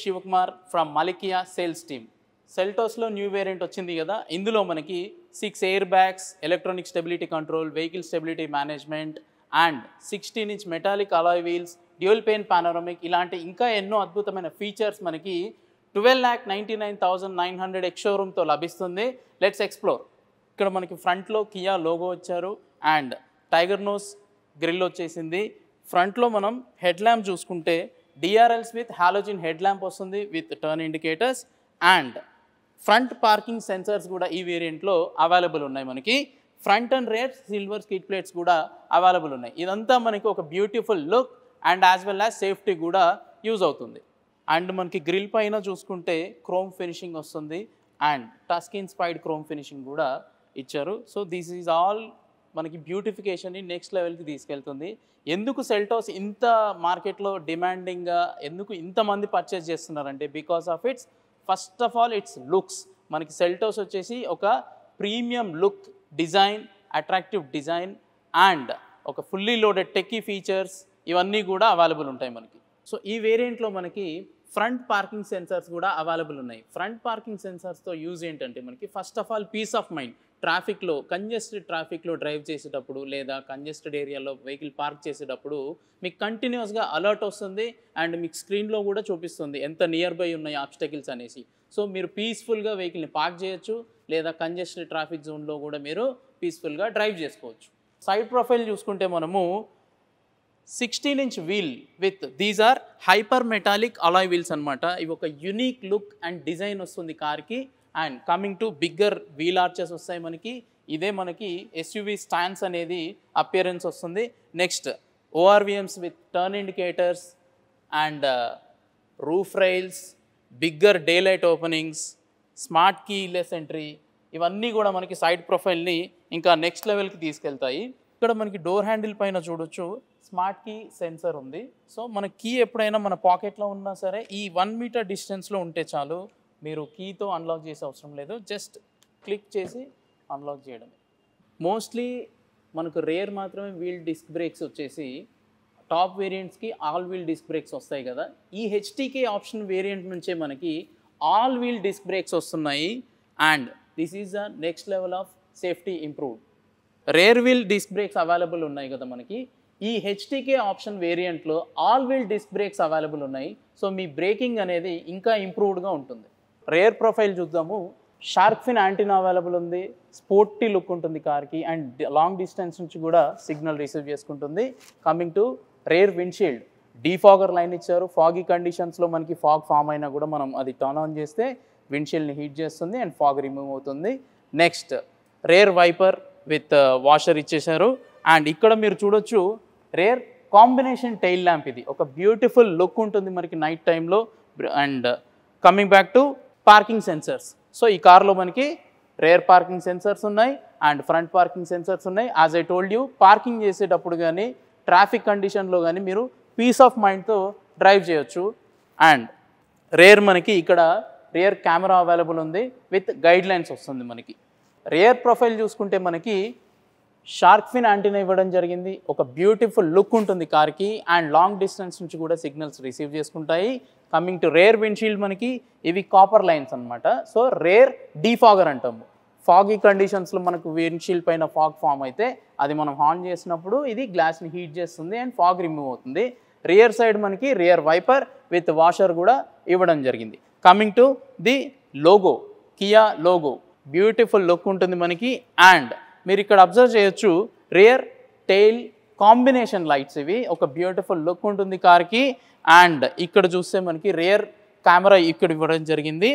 Shivakumar from Malikia sales team. సెల్టోస్లో new variant వచ్చింది కదా, ఇందులో మనకి 6 air bags, electronic stability control, vehicle stability management and 16-inch metallic alloy wheels, dual pane panoramic ఇలాంటి ఇంకా ఎన్నో అద్భుతమైన ఫీచర్స్ మనకి 12,99,900 ఎక్స్ షోరూమ్తో లభిస్తుంది. Let's explore. ఇక్కడ మనకి ఫ్రంట్లో కియా లోగో వచ్చారు అండ్ టైగర్ నోస్ గ్రిల్ వచ్చేసింది. ఫ్రంట్లో మనం హెడ్ ల్యాంప్ చూసుకుంటే DRLs with halogen head lamp వస్తుంది with turn indicators and front parking sensors కూడా ఈ వేరియంట్లో అవైలబుల్ ఉన్నాయి. మనకి front and rear silver skid plates కూడా అవైలబుల్ ఉన్నాయి. ఇదంతా మనకి ఒక beautiful look and as well as safety కూడా యూజ్ అవుతుంది. అండ్ మనకి గ్రిల్ పైన చూసుకుంటే క్రోమ్ ఫినిషింగ్ వస్తుంది and touch inspired chrome finishing కూడా ఇచ్చారు. సో దిస్ ఈజ్ ఆల్ మనకి బ్యూటిఫికేషన్ని నెక్స్ట్ లెవెల్కి తీసుకెళ్తుంది. ఎందుకు సెల్టోస్ ఇంత మార్కెట్లో డిమాండింగ్గా ఎందుకు ఇంతమంది పర్చేస్ చేస్తున్నారంటే because of it's first of all it's looks. మనకి సెల్టోస్ వచ్చేసి ఒక premium look, design, attractive design and ఒక ఫుల్లీ లోడెడ్ టెక్కీ ఫీచర్స్ ఇవన్నీ కూడా అవైలబుల్ ఉంటాయి మనకి. సో ఈ వేరియంట్లో మనకి ఫ్రంట్ పార్కింగ్ సెన్సర్స్ కూడా అవైలబుల్ ఉన్నాయి. ఫ్రంట్ పార్కింగ్ సెన్సర్స్తో యూజ్ ఏంటంటే మనకి first of all peace of mind. ట్రాఫిక్లో కంజెస్టెడ్ ట్రాఫిక్లో డ్రైవ్ చేసేటప్పుడు లేదా కంజెస్టెడ్ ఏరియాలో వెహికల్ పార్క్ చేసేటప్పుడు మీకు కంటిన్యూస్గా అలర్ట్ వస్తుంది అండ్ మీకు స్క్రీన్లో కూడా చూపిస్తుంది ఎంత నియర్ బై ఉన్నాయి ఆబ్స్టకిల్స్ అనేసి. సో మీరు పీస్ఫుల్గా వెహికల్ని పార్క్ చేయొచ్చు లేదా కంజెస్టెడ్ ట్రాఫిక్ జోన్లో కూడా మీరు పీస్ఫుల్గా డ్రైవ్ చేసుకోవచ్చు. సైడ్ ప్రొఫైల్ చూసుకుంటే మనము 16-inch wheel with these are hyper metallic alloy wheels అనమాట. ఇవి ఒక యునీక్ లుక్ అండ్ డిజైన్ వస్తుంది కార్కి. And coming to bigger wheel arches వస్తాయి మనకి. ఇదే మనకి ఎస్యూవీ స్టాండ్స్ అనేది అపియరెన్స్ వస్తుంది. Next ORVMs with turn indicators and roof rails, bigger day light openings, smart keyless entry ఇవన్నీ కూడా మనకి సైడ్ ప్రొఫైల్ని ఇంకా నెక్స్ట్ లెవెల్కి తీసుకెళ్తాయి. ఇక్కడ మనకి డోర్ హ్యాండిల్ పైన చూడొచ్చు స్మార్ట్ కీ సెన్సర్ ఉంది. సో మన కీ ఎప్పుడైనా మన పాకెట్లో ఉన్నా సరే ఈ 1 మీటర్ డిస్టెన్స్లో ఉంటే చాలు, మీరు కీతో అన్లాక్ చేసే అవసరం లేదు, జస్ట్ క్లిక్ చేసి అన్లాక్ చేయడమే. మోస్ట్లీ మనకు రేర్ మాత్రమే వీల్ డిస్క్ బ్రేక్స్ వచ్చేసి టాప్ వేరియంట్స్కి ఆల్ వీల్ డిస్క్ బ్రేక్స్ వస్తాయి కదా. ఈ హెచ్టీకే ఆప్షన్ వేరియంట్ నుంచే మనకి ఆల్ వీల్ డిస్క్ బ్రేక్స్ వస్తున్నాయి and this is the next level of safety improved. Rear wheel disc brakes available ఉన్నాయి కదా మనకి, ఈ హెచ్టీకే ఆప్షన్ వేరియంట్లో all wheel disc brakes available ఉన్నాయి. సో మీ బ్రేకింగ్ అనేది ఇంకా ఇంప్రూవ్డ్గా ఉంటుంది. రేర్ ప్రొఫైల్ చూద్దాము. షార్క్ ఫిన్ యాంటీనా అవైలబుల్ ఉంది, స్పోర్టీ లుక్ ఉంటుంది కార్కి అండ్ లాంగ్ డిస్టెన్స్ నుంచి కూడా సిగ్నల్ రిసీవ్ చేసుకుంటుంది. Coming to rare windshield, defogger line ఇచ్చారు. ఫాగీ కండిషన్స్లో మనకి ఫాగ్ ఫామ్ అయినా కూడా మనం అది టర్న్ ఆన్ చేస్తే విండ్షీల్డ్ని హీట్ చేస్తుంది అండ్ ఫాగ్ రిమూవ్ అవుతుంది. Next rear wiper with washer ఇచ్చేశారు అండ్ ఇక్కడ మీరు చూడొచ్చు రేర్ కాంబినేషన్ టైల్ ల్యాంప్. ఇది ఒక బ్యూటిఫుల్ లుక్ ఉంటుంది మనకి నైట్ టైంలో. And coming back to parking sensors. So ఈ కార్లో మనకి రేర్ పార్కింగ్ సెన్సర్స్ ఉన్నాయి అండ్ ఫ్రంట్ పార్కింగ్ సెన్సర్స్ ఉన్నాయి. As I told you, parking చేసేటప్పుడు కానీ ట్రాఫిక్ కండిషన్లో కానీ మీరు పీస్ ఆఫ్ మైండ్తో డ్రైవ్ చేయొచ్చు. అండ్ రేర్ మనకి ఇక్కడ రేర్ కెమెరా అవైలబుల్ ఉంది విత్ గైడ్ లైన్స్ వస్తుంది మనకి. రేర్ ప్రొఫైల్ చూసుకుంటే మనకి షార్క్ ఫిన్ యాంటీనా ఇవ్వడం జరిగింది. ఒక బ్యూటిఫుల్ లుక్ ఉంటుంది కార్కి అండ్ లాంగ్ డిస్టెన్స్ నుంచి కూడా సిగ్నల్స్ రిసీవ్ చేసుకుంటాయి. కమింగ్ టు రేర్ విండ్షీల్డ్ మనకి ఇవి కాపర్ లైన్స్ అనమాట. సో రేర్ డీఫాగర్ అంటాము. ఫాగీ కండిషన్స్లో మనకు విండ్షీల్డ్ పైన ఫాగ్ ఫామ్ అయితే అది మనం ఆన్ చేసినప్పుడు ఇది గ్లాస్ని హీట్ చేస్తుంది అండ్ ఫాగ్ రిమూవ్ అవుతుంది. రియర్ సైడ్ మనకి రియర్ వైపర్ విత్ వాషర్ కూడా ఇవ్వడం జరిగింది. Coming to the logo, Kia logo beautiful look ఉంటుంది మనకి. అండ్ మీరు ఇక్కడ అబ్జర్వ్ చేయొచ్చు రియర్ టెయిల్ కాంబినేషన్ లైట్స్, ఇవి ఒక బ్యూటిఫుల్ లుక్ ఉంటుంది కార్కి. అండ్ ఇక్కడ చూస్తే మనకి రియర్ కెమెరా ఇక్కడ ఇవ్వడం జరిగింది.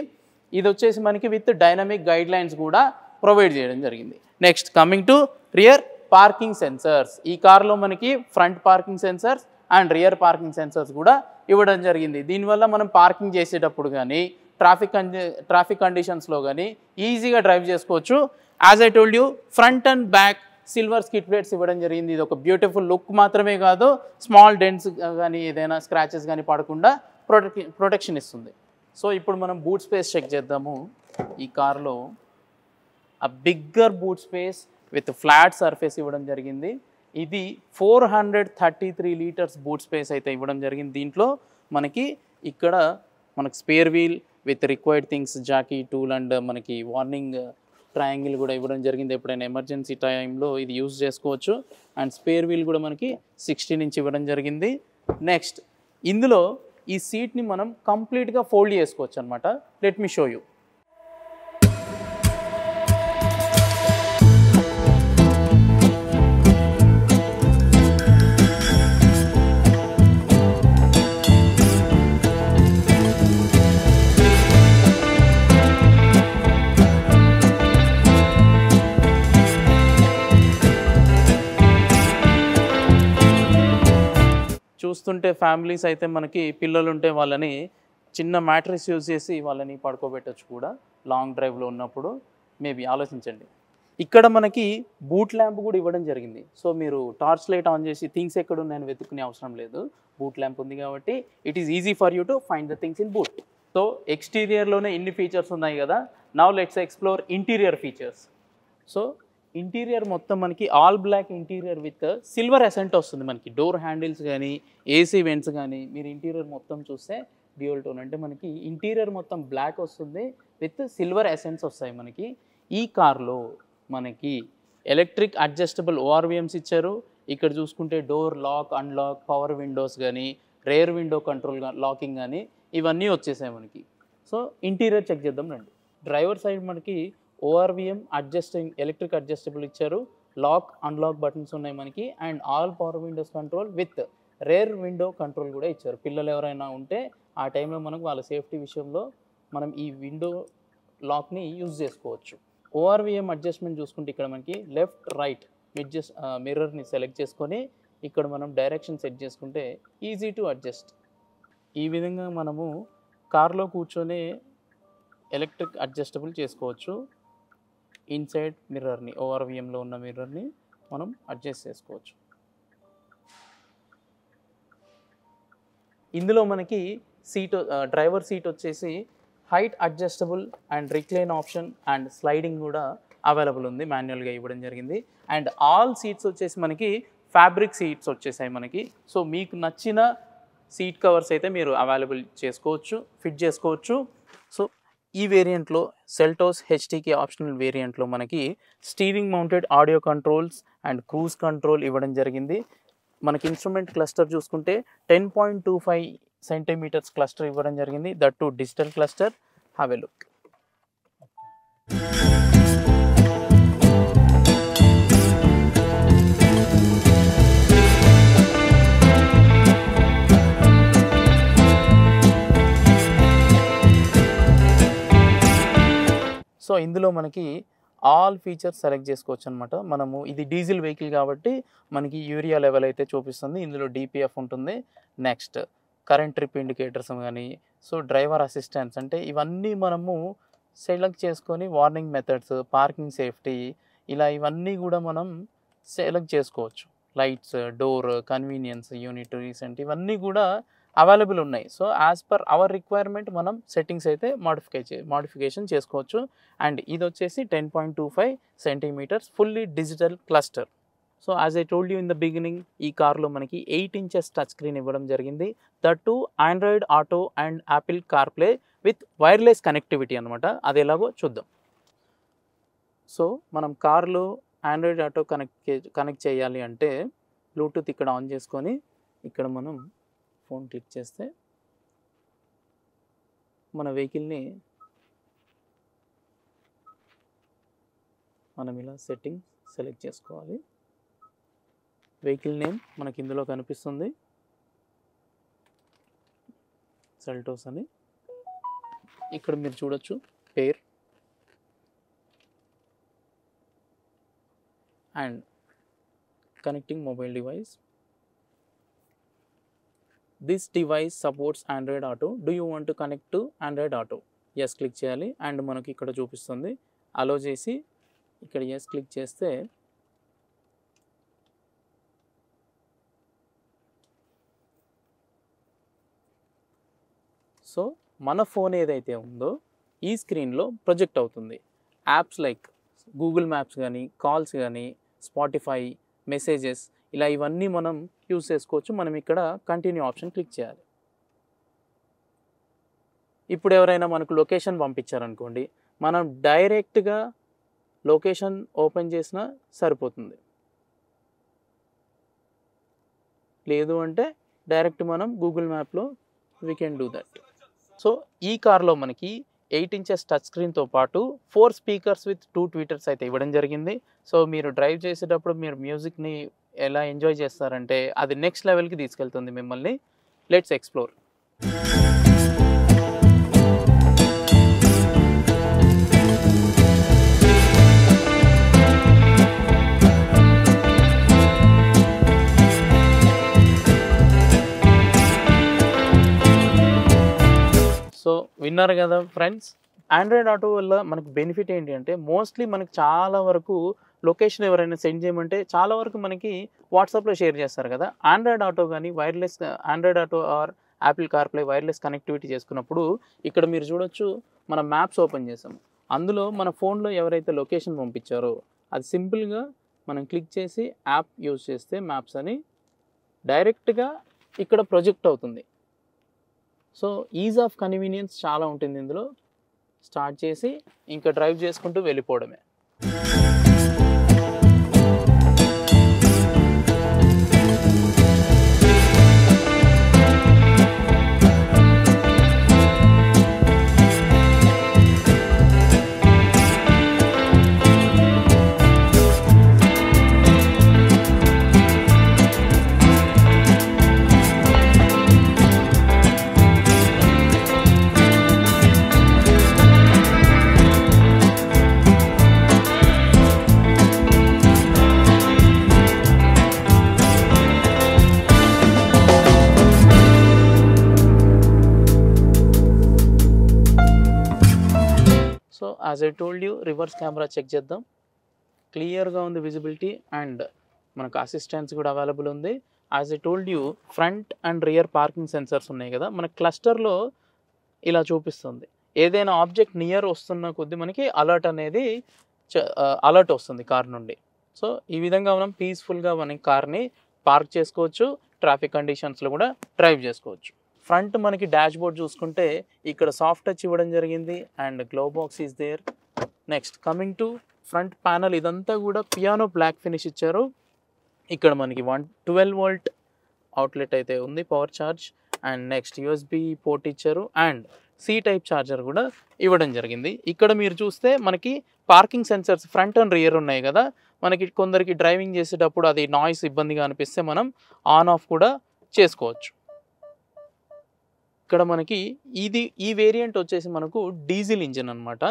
ఇది వచ్చేసి మనకి విత్ డైనమిక్ గైడ్ లైన్స్ కూడా ప్రొవైడ్ చేయడం జరిగింది. Next coming to rear parking sensors. ఈ కార్లో మనకి front parking sensors and rear parking sensors కూడా ఇవ్వడం జరిగింది. దీనివల్ల మనం పార్కింగ్ చేసేటప్పుడు కానీ ట్రాఫిక్ కండిషన్స్లో కానీ ఈజీగా డ్రైవ్ చేసుకోవచ్చు. As I told you, front and back silver skid plates ఇవ్వడం జరిగింది. ఇది ఒక బ్యూటిఫుల్ లుక్ మాత్రమే కాదు, స్మాల్ డెంట్స్ కానీ ఏదైనా స్క్రాచెస్ కానీ పడకుండా ప్రొటెక్షన్ ఇస్తుంది. సో ఇప్పుడు మనం బూట్ స్పేస్ చెక్ చేద్దాము. ఈ కార్లో ఆ bigger boot space with flat surface ఇవ్వడం జరిగింది. ఇది 433 లీటర్స్ బూట్ స్పేస్ అయితే ఇవ్వడం జరిగింది. దీంట్లో మనకి ఇక్కడ మనకు spare wheel with required things jack tool and మనకి వార్నింగ్ ట్రయాంగిల్ కూడా ఇవ్వడం జరిగింది. ఎప్పుడైనా ఎమర్జెన్సీ టైంలో ఇది యూజ్ చేసుకోవచ్చు. అండ్ స్పేర్ వీల్ కూడా మనకి 16 ఇంచ్ ఇవ్వడం జరిగింది. నెక్స్ట్ ఇందులో ఈ సీట్ని మనం కంప్లీట్గా ఫోల్డ్ చేసుకోవచ్చు అనమాట. Let me show you. చూస్తుంటే ఫ్యామిలీస్ అయితే మనకి పిల్లలు ఉంటే వాళ్ళని చిన్న మ్యాట్రెస్ యూజ్ చేసి వాళ్ళని పడుకోబెట్టచ్చు కూడా లాంగ్ డ్రైవ్లో ఉన్నప్పుడు. మేబీ ఆలోచించండి. ఇక్కడ మనకి బూట్ ల్యాంప్ కూడా ఇవ్వడం జరిగింది. సో మీరు టార్చ్ లైట్ ఆన్ చేసి థింగ్స్ ఎక్కడ ఉన్నాయని వెతుక్కునే అవసరం లేదు. బూట్ ల్యాంప్ ఉంది కాబట్టి it is easy for you to find the things in boot. So ఎక్స్టీరియర్లోనే ఇన్ని ఫీచర్స్ ఉన్నాయి కదా. Now let's explore interior features. So interior మొత్తం మనకి all black interior with silver accent వస్తుంది. మనకి డోర్ హ్యాండిల్స్ కానీ ఏసీ వెంట్స్ కానీ మీరు ఇంటీరియర్ మొత్తం చూస్తే డ్యూయల్ టోన్ అంటే మనకి ఇంటీరియర్ మొత్తం బ్లాక్ వస్తుంది విత్ సిల్వర్ ఎసెంట్స్ వస్తాయి. మనకి ఈ కార్లో మనకి ఎలక్ట్రిక్ అడ్జస్టబుల్ ఓఆర్విఎమ్స్ ఇచ్చారు. ఇక్కడ చూసుకుంటే door lock unlock power windows కానీ రేర్ విండో కంట్రోల్ లాకింగ్ కానీ ఇవన్నీ వచ్చేసాయి మనకి. సో ఇంటీరియర్ చెక్ చేద్దాం రండి. డ్రైవర్ సైడ్ మనకి ఓఆర్విఎం అడ్జస్టింగ్ ఎలక్ట్రిక్ అడ్జస్టబుల్ ఇచ్చారు. లాక్ అన్లాక్ బటన్స్ ఉన్నాయి మనకి. And all power windows control with rear window control కూడా ఇచ్చారు. పిల్లలు ఎవరైనా ఉంటే ఆ టైంలో మనకు వాళ్ళ సేఫ్టీ విషయంలో మనం ఈ విండో లాక్ని యూజ్ చేసుకోవచ్చు. ఓఆర్విఎం అడ్జస్ట్మెంట్ చూసుకుంటే ఇక్కడ మనకి లెఫ్ట్ రైట్ మిర్రర్ని సెలెక్ట్ చేసుకొని ఇక్కడ మనం డైరెక్షన్ సెట్ చేసుకుంటే ఈజీ టు అడ్జస్ట్. ఈ విధంగా మనము కార్లో కూర్చొని ఎలక్ట్రిక్ అడ్జస్టబుల్ చేసుకోవచ్చు. ఇన్సైడ్ మిర్రర్ని ఓఆర్విఎంలో ఉన్న మిర్రర్ని మనం అడ్జస్ట్ చేసుకోవచ్చు. ఇందులో మనకి డ్రైవర్ సీట్ వచ్చేసి height adjustable and recline option and sliding కూడా అవైలబుల్ ఉంది. మాన్యువల్గా ఇవ్వడం జరిగింది. అండ్ ఆల్ సీట్స్ వచ్చేసి మనకి ఫ్యాబ్రిక్ సీట్స్ వచ్చేసాయి మనకి. సో మీకు నచ్చిన సీట్ కవర్స్ అయితే మీరు అవైలబుల్ చేసుకోవచ్చు, ఫిట్ చేసుకోవచ్చు. సో ఈ వేరియంట్లో సెల్టోస్ హెచ్టీకే ఆప్షనల్ వేరియంట్లో మనకి steering mounted audio controls and cruise control ఇవ్వడం జరిగింది. మనకి ఇన్స్ట్రుమెంట్ క్లస్టర్ చూసుకుంటే 10.25 సెంటీమీటర్స్ క్లస్టర్ ఇవ్వడం జరిగింది. That to digital cluster. Have a look. So ఇందులో మనకి ఆల్ ఫీచర్స్ సెలెక్ట్ చేసుకోవచ్చు అనమాట. మనము ఇది డీజిల్ వెహికల్ కాబట్టి మనకి యూరియా లెవెల్ అయితే చూపిస్తుంది. ఇందులో డిపిఎఫ్ ఉంటుంది. నెక్స్ట్ కరెంట్ ట్రిప్ ఇండికేటర్స్ కానీ సో డ్రైవర్ అసిస్టెన్స్ అంటే ఇవన్నీ మనము సెలెక్ట్ చేసుకొని వార్నింగ్ మెథడ్స్ పార్కింగ్ సేఫ్టీ ఇలా ఇవన్నీ కూడా మనం సెలెక్ట్ చేసుకోవచ్చు. Lights door convenience unit recent ఇవన్నీ కూడా అవైలబుల్ ఉన్నాయి. So as per our requirement మనం సెట్టింగ్స్ అయితే మాడిఫికేషన్ చేసుకోవచ్చు. అండ్ ఇది వచ్చేసి 10.25 centimetres fully digital cluster. So as I told you in the beginning ఈ కార్లో మనకి 8 ఇంచెస్ టచ్ స్క్రీన్ ఇవ్వడం జరిగింది. That to Android Auto and Apple CarPlay with wireless connectivity అనమాట. అది ఎలాగో చూద్దాం. సో మనం కార్లో ఆండ్రాయిడ్ ఆటో కనెక్ట్ చేయాలి అంటే బ్లూటూత్ ఇక్కడ ఆన్ చేసుకొని ఇక్కడ మనం ఫోన్ క్లిక్ చేస్తే మన వెహికల్ని మనం ఇలా సెట్టింగ్ సెలెక్ట్ చేసుకోవాలి. వెహికల్ నేమ్ మనకి ఇందులో కనిపిస్తుంది సెల్టోస్ అని. ఇక్కడ మీరు చూడొచ్చు పేర్ and connecting mobile device. This device supports Android Auto. Do you want to connect to Android Auto? Yes click చేయాలి. అండ్ మనకి ఇక్కడ చూపిస్తుంది అలో చేసి ఇక్కడ yes క్లిక్ చేస్తే సో మన ఫోన్ ఏదైతే ఉందో ఈ స్క్రీన్లో ప్రొజెక్ట్ అవుతుంది. యాప్స్ లైక్ గూగుల్ మ్యాప్స్ కానీ కాల్స్ కానీ స్పాటిఫై మెసేజెస్ ఇలా ఇవన్నీ మనం యూజ్ చేసుకోవచ్చు. మనం ఇక్కడ కంటిన్యూ ఆప్షన్ క్లిక్ చేయాలి. ఇప్పుడు ఎవరైనా మనకు లొకేషన్ పంపించారనుకోండి, మనం డైరెక్ట్గా లొకేషన్ ఓపెన్ చేసినా సరిపోతుంది. లేదు అంటే డైరెక్ట్ మనం గూగుల్ మ్యాప్లో we can do that. So ఈ కార్లో మనకి 8 ఇంచెస్ టచ్ స్క్రీన్తో పాటు 4 స్పీకర్స్ విత్ 2 ట్వీటర్స్ అయితే ఇవ్వడం జరిగింది. సో మీరు డ్రైవ్ చేసేటప్పుడు మీరు మ్యూజిక్ని ఎలా ఎంజాయ్ చేస్తారంటే అది నెక్స్ట్ లెవెల్కి తీసుకెళ్తుంది మిమ్మల్ని. Let's explore. సో విన్నారు కదా ఫ్రెండ్స్, ఆండ్రాయిడ్ ఆటో వల్ల మనకు బెనిఫిట్ ఏంటి అంటే మోస్ట్లీ మనకు చాలా వరకు లొకేషన్ ఎవరైనా సెండ్ చేయమంటే చాలా వరకు మనకి వాట్సాప్లో షేర్ చేస్తారు కదా. ఆండ్రాయిడ్ ఆటో కానీ wireless Android Auto or Apple CarPlay wireless connectivity చేసుకున్నప్పుడు ఇక్కడ మీరు చూడొచ్చు, మనం మ్యాప్స్ ఓపెన్ చేసాం. అందులో మన ఫోన్లో ఎవరైతే లొకేషన్ పంపించారో అది సింపుల్గా మనం క్లిక్ చేసి యాప్ యూజ్ చేస్తే మ్యాప్స్ అని డైరెక్ట్గా ఇక్కడ ప్రొజెక్ట్ అవుతుంది. సో ఈజ్ ఆఫ్ కన్వీనియన్స్ చాలా ఉంటుంది ఇందులో. స్టార్ట్ చేసి ఇంకా డ్రైవ్ చేసుకుంటూ వెళ్ళిపోవడమే. So as I told you, reverse camera check చేద్దాం. క్లియర్గా ఉంది విజిబిలిటీ అండ్ మనకు అసిస్టెన్స్ కూడా అవైలబుల్ ఉంది. As I told you, front and rear parking sensors ఉన్నాయి కదా, మన క్లస్టర్లో ఇలా చూపిస్తుంది. ఏదైనా ఆబ్జెక్ట్ నియర్ వస్తున్న కొద్దీ మనకి అలర్ట్ అనేది అలర్ట్ వస్తుంది కార్ నుండి. సో ఈ విధంగా మనం పీస్ఫుల్గా మన కార్ని పార్క్ చేసుకోవచ్చు, ట్రాఫిక్ కండిషన్స్లో కూడా డ్రైవ్ చేసుకోవచ్చు. ఫ్రంట్ మనకి డాష్ బోర్డ్ చూసుకుంటే ఇక్కడ సాఫ్ట్ టచ్ ఇవ్వడం జరిగింది and glove box is there. Next coming to front panel, ఇదంతా కూడా పియానో బ్లాక్ ఫినిష్ ఇచ్చారు. ఇక్కడ మనకి 12 వోల్ట్ అవుట్లెట్ అయితే ఉంది, power charge. And next USB port ఇచ్చారు అండ్ సి టైప్ ఛార్జర్ కూడా ఇవ్వడం జరిగింది. ఇక్కడ మీరు చూస్తే మనకి parking sensors front and rear ఉన్నాయి కదా, మనకి కొందరికి డ్రైవింగ్ చేసేటప్పుడు అది నాయిస్ ఇబ్బందిగా అనిపిస్తే మనం ఆన్ ఆఫ్ కూడా చేసుకోవచ్చు. ఇక్కడ మనకి ఈ వేరియంట్ వచ్చేసి మనకు డీజిల్ ఇంజిన్ అనమాట.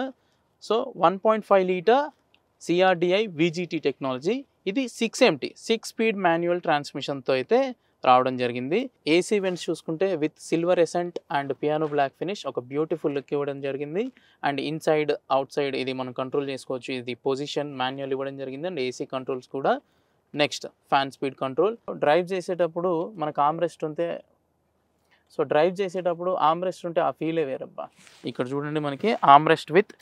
So 1.5 litre CRDI VGT technology. ఇది 6MT 6 స్పీడ్ మాన్యువల్ ట్రాన్స్మిషన్తో అయితే రావడం జరిగింది. ఏసీ వెంట్స్ చూసుకుంటే with silver accent and piano black finish ఒక బ్యూటిఫుల్ లుక్ ఇవ్వడం జరిగింది. అండ్ ఇన్సైడ్ అవుట్ సైడ్ ఇది మనం కంట్రోల్ చేసుకోవచ్చు. ఇది పొజిషన్ మాన్యువల్ ఇవ్వడం జరిగింది అండ్ ఏసీ కంట్రోల్స్ కూడా. Next fan speed control. Drive చేసేటప్పుడు మనకు ఆర్మ్రెస్ట్ ఉంటే, సో డ్రైవ్ చేసేటప్పుడు ఆర్మ్రెస్ట్ ఉంటే ఆ ఫీలే వేరబ్బా. ఇక్కడ చూడండి మనకి ఆర్మ్రెస్ట్ విత్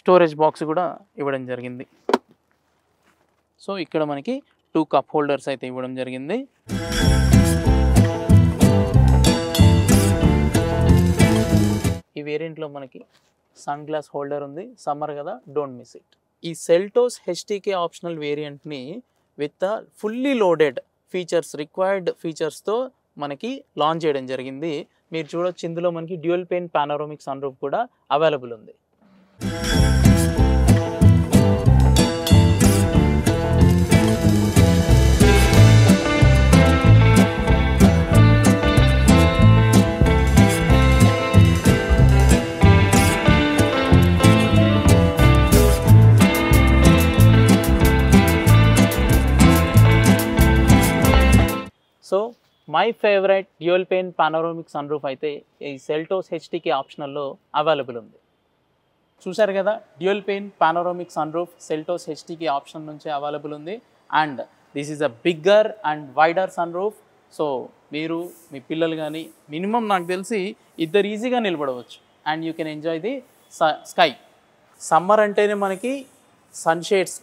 స్టోరేజ్ బాక్స్ కూడా ఇవ్వడం జరిగింది. సో ఇక్కడ మనకి 2 కప్ హోల్డర్స్ అయితే ఇవ్వడం జరిగింది. ఈ వేరియంట్లో మనకి సన్ గ్లాస్ హోల్డర్ ఉంది, సమ్మర్ కదా, డోంట్ మిస్ ఇట్. ఈ సెల్టోస్ HTK ఆప్షనల్ వేరియంట్ని with fully loaded features, required ఫీచర్స్తో మనకి లాంచ్ చేయడం జరిగింది. మీరు చూడొచ్చు ఇందులో మనకి dual pane panoramic sun roof కూడా అవైలబుల్ ఉంది. So my favourite dual pane panoramic sun roof అయితే ఈ సెల్టోస్ HTK ఆప్షనల్లో అవైలబుల్ ఉంది. చూశారు కదా, dual pane panoramic sun roof Seltos HTK option నుంచి అవైలబుల్ ఉంది. And this is a bigger and wider sun roof. So మీరు మీ పిల్లలు కానీ మినిమం నాకు తెలిసి ఇద్దరు ఈజీగా నిలబడవచ్చు and you can enjoy the sky. Summer అంటేనే మనకి సన్షేడ్స్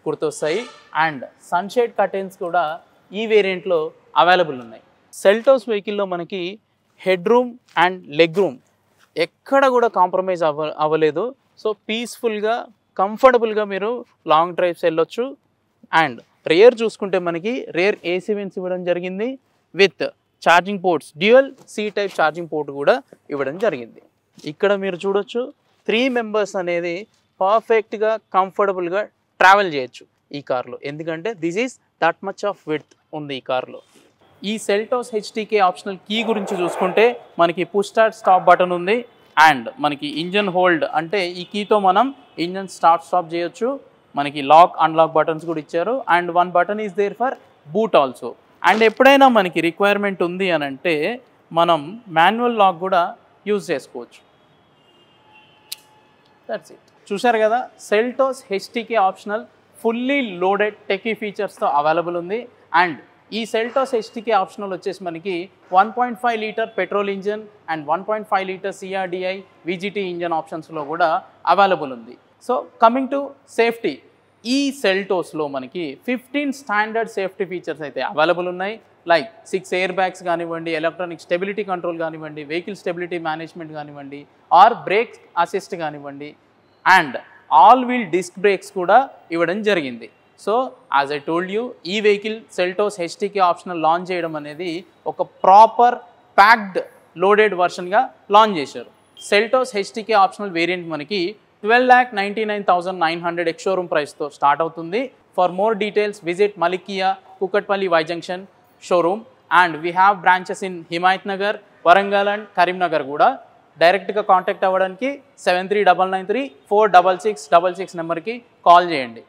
గుర్తొస్తాయి అండ్ సన్షేడ్ కర్టెన్స్ కూడా ఈ వేరియంట్లో అవైలబుల్ ఉన్నాయి. సెల్టోస్ వెహికల్లో మనకి head room and leg room ఎక్కడ కూడా కాంప్రమైజ్ అవ్వలేదు. సో పీస్ఫుల్గా కంఫర్టబుల్గా మీరు లాంగ్ డ్రైవ్స్ వెళ్ళొచ్చు. అండ్ రేర్ చూసుకుంటే మనకి రేర్ ఏసీ వెంట్స్ ఇవ్వడం జరిగింది with charging ports, dual C type charging port కూడా ఇవ్వడం జరిగింది. ఇక్కడ మీరు చూడొచ్చు 3 మెంబర్స్ అనేది పర్ఫెక్ట్గా కంఫర్టబుల్గా ట్రావెల్ చేయొచ్చు ఈ కార్లో, ఎందుకంటే this is that much of width ఉంది ఈ కార్లో. ఈ సెల్టోస్ హెచ్టీకే ఆప్షనల్ కీ గురించి చూసుకుంటే మనకి పుష్ స్టార్ట్ స్టాప్ బటన్ ఉంది. అండ్ మనకి ఇంజన్ హోల్డ్ అంటే ఈ కీతో మనం ఇంజన్ స్టాప్ చేయొచ్చు. మనకి లాక్ అన్లాక్ బటన్స్ కూడా ఇచ్చారు. And 1 button is there for boot also. And ఎప్పుడైనా మనకి రిక్వైర్మెంట్ ఉంది అని అంటే మనం మాన్యువల్ లాక్ కూడా యూజ్ చేసుకోవచ్చు. That's it. చూశారు కదా, Seltos HTK optional fully loaded techie ఫీచర్స్తో అవైలబుల్ ఉంది. అండ్ ఈ సెల్టోస్ హెచ్టీకే ఆప్షనల్ వచ్చేసి మనకి 1.5 litre petrol engine and 1.5 litre CRDI VGT engine ఆప్షన్స్లో కూడా అవైలబుల్ ఉంది. సో కమింగ్ టు సేఫ్టీ, ఈ సెల్టోస్లో మనకి 15 స్టాండర్డ్ సేఫ్టీ ఫీచర్స్ అయితే అవైలబుల్ ఉన్నాయి. లైక్ 6 ఎయిర్ బ్యాగ్స్ కానివ్వండి, ఎలక్ట్రానిక్ స్టెబిలిటీ కంట్రోల్ కానివ్వండి, వెహికల్ స్టెబిలిటీ మేనేజ్మెంట్ కానివ్వండి, ఆర్ బ్రేక్ అసిస్ట్ కానివ్వండి, and all wheel disc brakes కూడా ఇవ్వడం జరిగింది. So as I told you, ఈ vehicle Seltos HTK optional launch చేయడం అనేది ఒక ప్రాపర్ ప్యాక్డ్ లోడెడ్ వర్షన్గా లాంచ్ చేశారు. సెల్టోస్ హెచ్టీకే ఆప్షనల్ వేరియంట్ మనకి 12,99,900 ఎక్స్ షోరూమ్ ప్రైస్తో స్టార్ట్ అవుతుంది. For more details visit మలికియా Kukatpally Y junction showroom. And we have branches in Himayat Nagar, Warangal and Karimnagar కూడా. డైరెక్ట్గా కాంటాక్ట్ అవ్వడానికి 7399346666 నెంబర్కి కాల్ చేయండి.